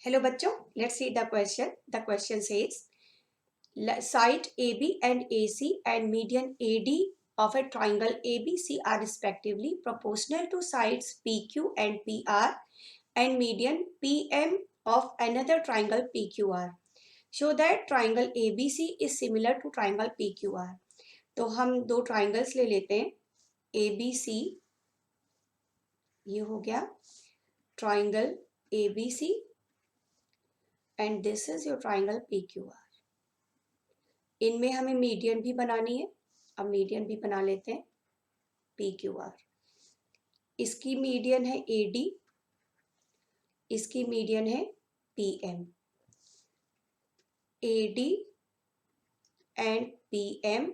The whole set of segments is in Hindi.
Hello बच्चों, let's see the question. The question says side AB and AC and median AD of a triangle ABC are respectively proportional to sides PQ and PR and median PM of another triangle PQR. Show that triangle ABC is similar to triangle PQR. तो हम दो ट्राइंगल्स ले लेते हैं ABC, ये हो गया triangle ABC and this is your triangle PQR. इनमें हमें मीडियन भी बनानी है. अब मीडियन भी बना लेते हैं PQR. इसकी मीडियन है AD, इसकी मीडियन है PM. AD and PM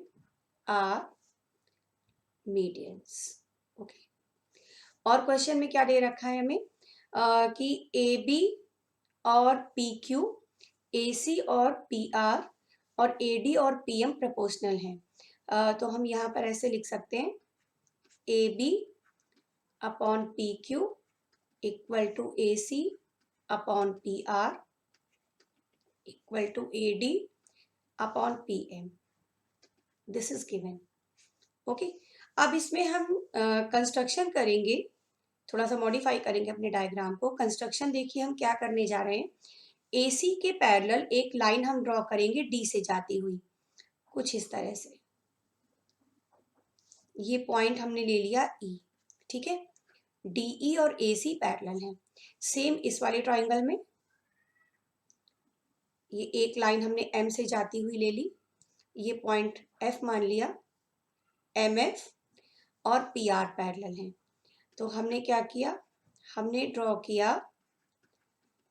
are medians. Okay. और क्वेश्चन में क्या दे रखा है हमें कि AB और PQ, AC और PR और AD और PM प्रोपोर्शनल हैं. तो हम यहाँ पर ऐसे लिख सकते हैं AB upon PQ equal to AC upon PR equal to AD upon PM. This is given. Okay. अब इसमें हम कंस्ट्रक्शन करेंगे, थोड़ा सा मॉडिफाई करेंगे अपने डायग्राम को. कंस्ट्रक्शन देखिए हम क्या करने जा रहे हैं. AC के पैरेलल एक लाइन हम ड्रॉ करेंगे D से जाती हुई, कुछ इस तरह से. ये पॉइंट हमने ले लिया E. ठीक है. DE और AC पैरेलल हैं. सेम इस वाले ट्राइंगल में ये एक लाइन हमने M से जाती हुई ले ली, ये पॉइंट F मान लिया, MF और PR पैरेलल हैं. तो हमने क्या किया, हमने ड्रॉ किया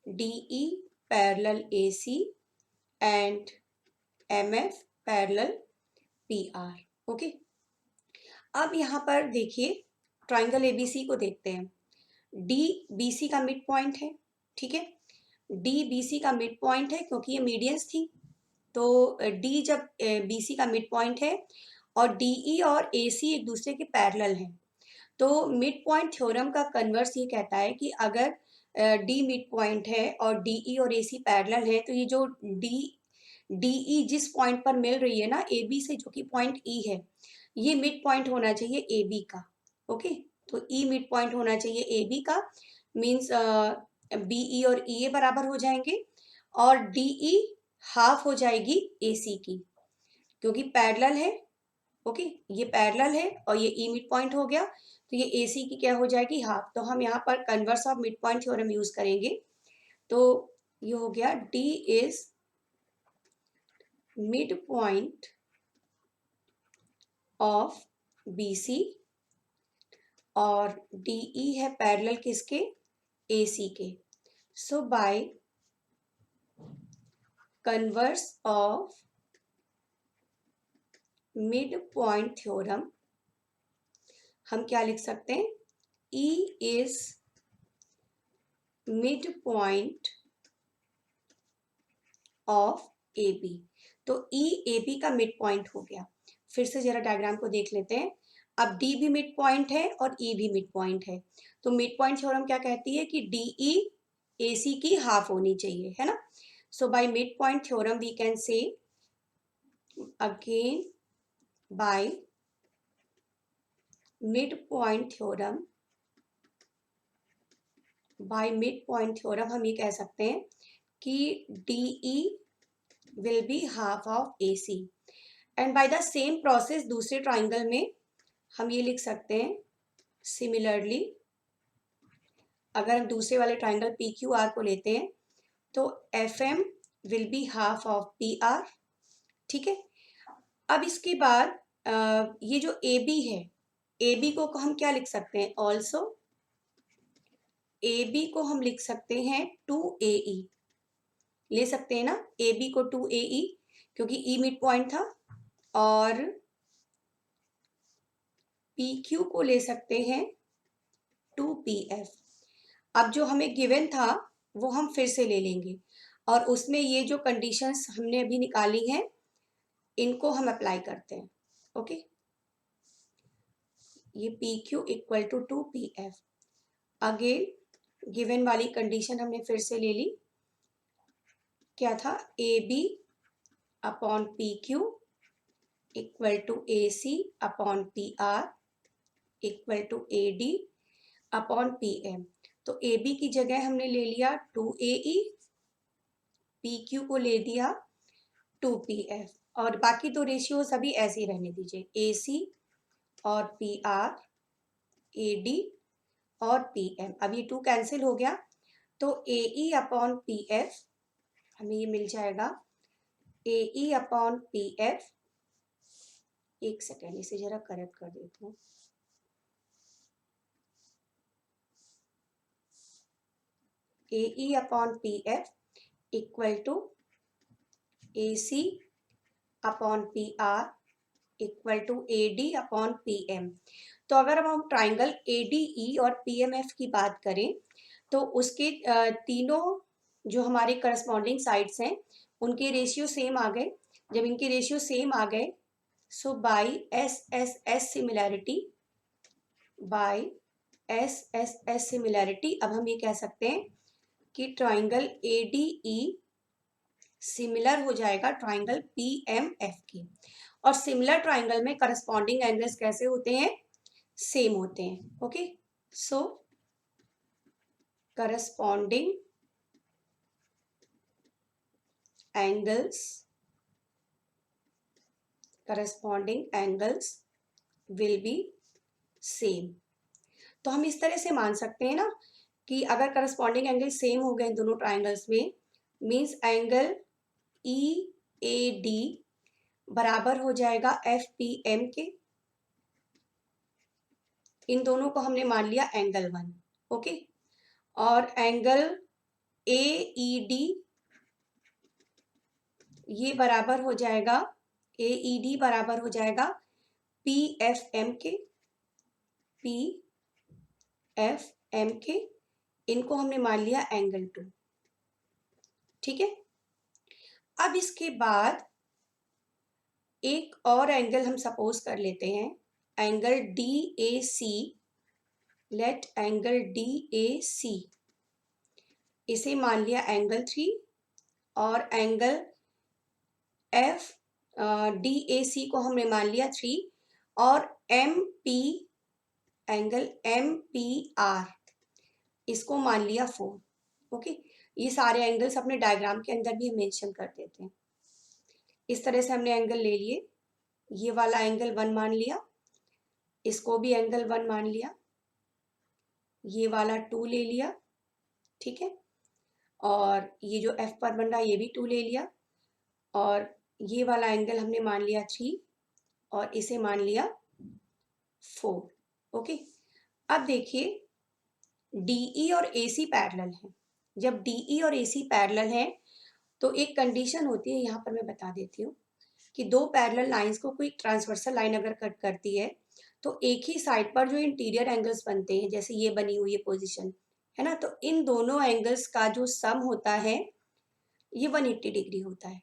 DE parallel AC and MF parallel PR. Okay. अब यहाँ पर देखिए ट्राइंगल ABC को देखते हैं. D BC का मिड पॉइंट है. ठीक है. D BC का मिड पॉइंट है क्योंकि ये मीडियंस थी. तो D जब BC का मिड पॉइंट है और DE और AC एक दूसरे के पैरेलल हैं, तो मिड पॉइंट थ्योरम का कन्वर्स ये कहता है कि अगर D मिड पॉइंट है और DE और AC पैरेलल है, तो ये जो DE जिस पॉइंट पर मिल रही है ना AB से, जो कि पॉइंट E है, ये मिड पॉइंट होना चाहिए AB का. ओके. तो E मिड पॉइंट होना चाहिए AB का. मीन्स BE और EA बराबर हो जाएंगे और DE हाफ हो जाएगी AC की, क्योंकि पैरेलल है. ओके. ये पैरेलल है और ये E मिड पॉइंट हो गया, तो ये AC की क्या हो जाएगी, हाफ. तो हम यहाँ पर converse of mid point theorem use करेंगे. तो ये हो गया D is mid point of BC और DE है पैरेलल किसके, AC के. So by converse of mid point theorem हम क्या लिख सकते हैं, E is mid point of AB. तो E AB का मिड पॉइंट हो गया. फिर से जरा डायग्राम को देख लेते हैं. अब D भी मिड पॉइंट है और E भी मिड पॉइंट है. तो मिड पॉइंट थ्योरम क्या कहती है कि DE AC की हाफ होनी चाहिए, है ना. So by mid point theorem we can say again by mid point theorem, by mid point theorem हम ये कह सकते हैं कि DE will be half of AC. And by the same process दूसरे ट्राइंगल में हम ये लिख सकते हैं. सिमिलरली अगर हम दूसरे वाले ट्राइंगल PQR को लेते हैं तो FM will be half of PR. ठीक है. अब इसके बाद ये जो AB है, AB को हम क्या लिख सकते हैं, ऑल्सो AB को हम लिख सकते हैं 2AE. ले सकते हैं ना AB को 2AE, क्योंकि E मिड पॉइंट था. और PQ को ले सकते हैं 2PF. अब जो हमें गिवन था वो हम फिर से ले लेंगे और उसमें ये जो कंडीशंस हमने अभी निकाली हैं इनको हम अप्लाई करते हैं. ओके. ये PQ equal to 2PF. Again given वाली कंडीशन हमने फिर से ले ली. क्या था, A B upon P Q equal to A C upon P R equal to A D upon P M. तो ए बी की जगह हमने ले लिया 2AE, पी क्यू को ले दिया 2PF, और बाकी दो रेशियो सभी ऐसे ही रहने दीजिए, ए सी और पी आर, ए डी और पी एम। अब ये 2 कैंसिल हो गया, तो A E upon P F हमें ये मिल जाएगा, A E upon P F, एक सेकेंड इसे जरा करेक्ट कर देती हूँ, A E upon P F equal to A C upon P R equal to A D upon P M. तो अगर हम ट्राइंगल ए डी ई और पी एम एफ की बात करें तो उसके तीनों जो हमारे करस्पॉन्डिंग साइड्स हैं उनके रेशियो सेम आ गए। जब इनके रेशियो सेम आ गए, so by S S S similarity, by S S S similarity अब हम ये कह सकते हैं कि triangle A D E similar हो जाएगा ट्राइंगल पी एम एफ की। और सिमिलर ट्राइंगल में करस्पॉन्डिंग एंगल्स कैसे होते हैं, सेम होते हैं। Okay, so corresponding angles will be same. तो हम इस तरह से मान सकते हैं ना कि अगर करस्पॉन्डिंग एंगल सेम हो गए दोनों ट्राइंगल्स में, means angle E A D बराबर हो जाएगा एफ पी एम के। इन दोनों को हमने मान लिया एंगल 1। ओके, और एंगल ए ई डी ये बराबर हो जाएगा, ए ई डी बराबर हो जाएगा पी एफ एम के, पी एफ एम के। इनको हमने मान लिया एंगल 2। ठीक है, अब इसके बाद एक और एंगल हम सपोज कर लेते हैं, angle D A C. Let angle D A C, इसे मान लिया एंगल 3, और angle F D A C को हमने मान लिया 3, और M P, angle M P R इसको मान लिया 4। ओके, ये सारे एंगल्स अपने डायग्राम के अंदर भी हम मेंशन कर देते हैं। इस तरह से हमने एंगल ले लिए, ये वाला एंगल 1 मान लिया, इसको भी एंगल 1 मान लिया, ये वाला 2 ले लिया। ठीक है, और ये जो एफ पर बन रहा है ये भी 2 ले लिया, और ये वाला एंगल हमने मान लिया 3, और इसे मान लिया 4। ओके, अब देखिए डीई और एसी पैरेलल हैं। जब डीई और एसी पैरेलल हैं तो एक कंडीशन होती है, यहाँ पर मैं बता देती हूँ कि दो पैरेलल लाइंस को कोई ट्रांसवर्सल लाइन अगर कट करती है तो एक ही साइड पर जो इंटीरियर एंगल्स बनते हैं, जैसे ये बनी हुई है पोजीशन है ना, तो इन दोनों एंगल्स का जो सम होता है ये 180 डिग्री होता है।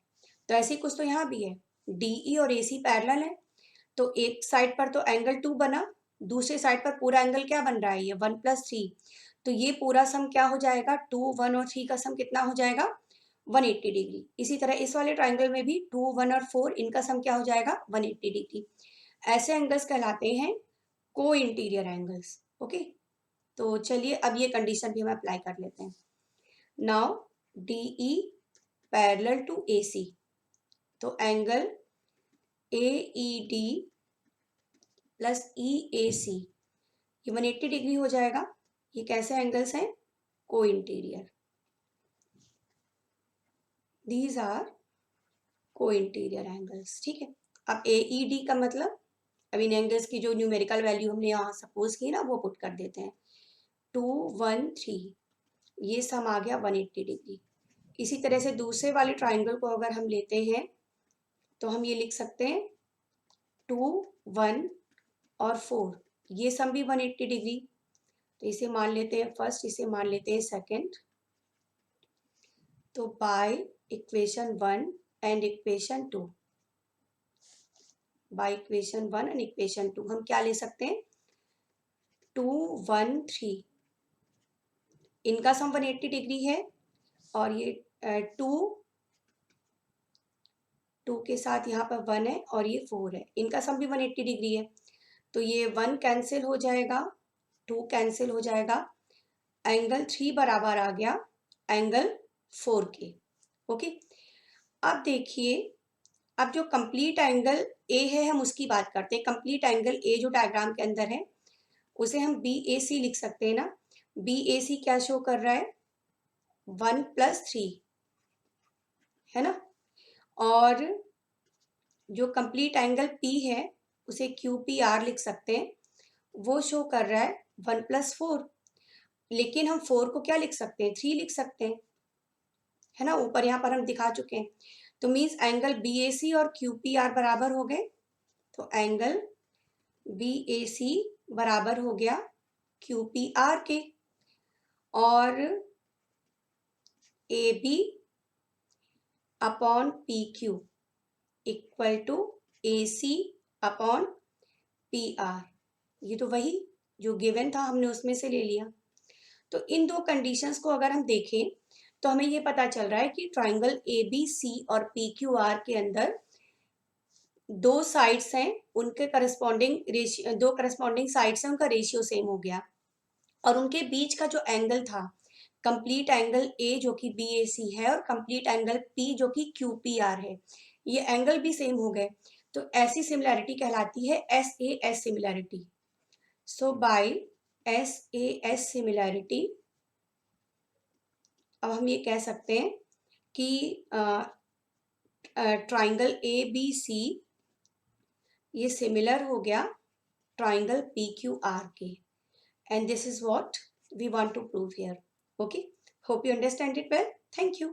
तो ऐसे कुछ तो यहाँ भी है, डीई और एसी पैरेलल है, तो एक साइड पर तो एंगल 2 बना, दूसरे साइड पर पूरा एंगल क्या बन रहा है, ये 1 + 3। तो ये पूरा सम क्या हो जाएगा, 2, 1 और 3 का सम कितना हो जाएगा, 180 डिग्री। इसी तरह इस वाले ट्राइंगल में भी 2, 1 और 4 इनका सम क्या हो जाएगा, 180 डिग्री। ऐसे एंगल्स कहलाते हैं को इंटीरियर एंगल्स। ओके, तो चलिए अब ये कंडीशन भी हम अप्लाई कर लेते हैं। Now DE parallel to AC, तो angle A E D plus E A C ये 180 डिग्री हो जाएगा। ये कैसे एंगल्स हैं, को इंटीरियर, दीज आर को इंटीरियर एंगल्स। ठीक है, अब ए ई डी का मतलब, अब इन एंगल्स की जो न्यूमेरिकल वैल्यू हमने यहाँ सपोज की ना वो पुट कर देते हैं, 2, 1, 3, ये सम आ गया 180 डिग्री। इसी तरह से दूसरे वाले ट्राइंगल को अगर हम लेते हैं तो हम ये लिख सकते हैं 2, 1 और 4, ये सम भी 180 डिग्री। तो इसे मान लेते हैं फर्स्ट, इसे मान लेते हैं सेकंड। तो by equation 1 and equation 2, by equation 1 and equation 2 हम क्या ले सकते हैं, 2, 1, 3, इनका सम 180 डिग्री है, और ये 2 2 के साथ यहाँ पर 1 है और ये 4 है, इनका सम भी 180 डिग्री है, तो ये 1 कैंसिल हो जाएगा, 2 कैंसिल हो जाएगा, एंगल 3 बराबर आ गया एंगल 4 के। ओके, अब देखिए, अब जो कंप्लीट एंगल ए है हम उसकी बात करते हैं। कंप्लीट एंगल ए जो डायग्राम के अंदर है उसे हम BAC लिख सकते हैं ना। BAC क्या शो कर रहा है, 1 + 3 है ना। और जो कंप्लीट एंगल P है उसे QPR लिख सकते हैं, वो शो कर रहा है 1 + 4, लेकिन हम 4 को क्या लिख सकते हैं, 3 लिख सकते हैं, है ना। ऊपर यहाँ पर हम दिखा चुके हैं, तो मीन्स एंगल BAC और QPR बराबर हो गए, तो एंगल BAC बराबर हो गया QPR के, और AB upon PQ equal to AC upon PR। ये तो वही जो गिवन था हमने उसमें से ले लिया। तो इन दो कंडीशंस को अगर हम देखें तो हमें ये पता चल रहा है कि ट्राइंगल ABC और PQR के अंदर दो साइड्स हैं, उनके करस्पॉन्डिंग रेशियो, दो करस्पॉन्डिंग साइड्स हैं, उनका रेशियो सेम हो गया, और उनके बीच का जो एंगल था, कंप्लीट एंगल A जो कि BAC है और कंप्लीट एंगल P जो कि QPR है, ये एंगल भी सेम हो गए, तो ऐसी सिमिलैरिटी कहलाती है SAS सिमिलैरिटी। सो बाय SAS सिमिलैरिटी अब हम ये कह सकते हैं कि ट्राइंगल ABC ये सिमिलर हो गया ट्राइंगल PQR के, and this is what we want to prove here. Okay, hope you understand it well. Thank you.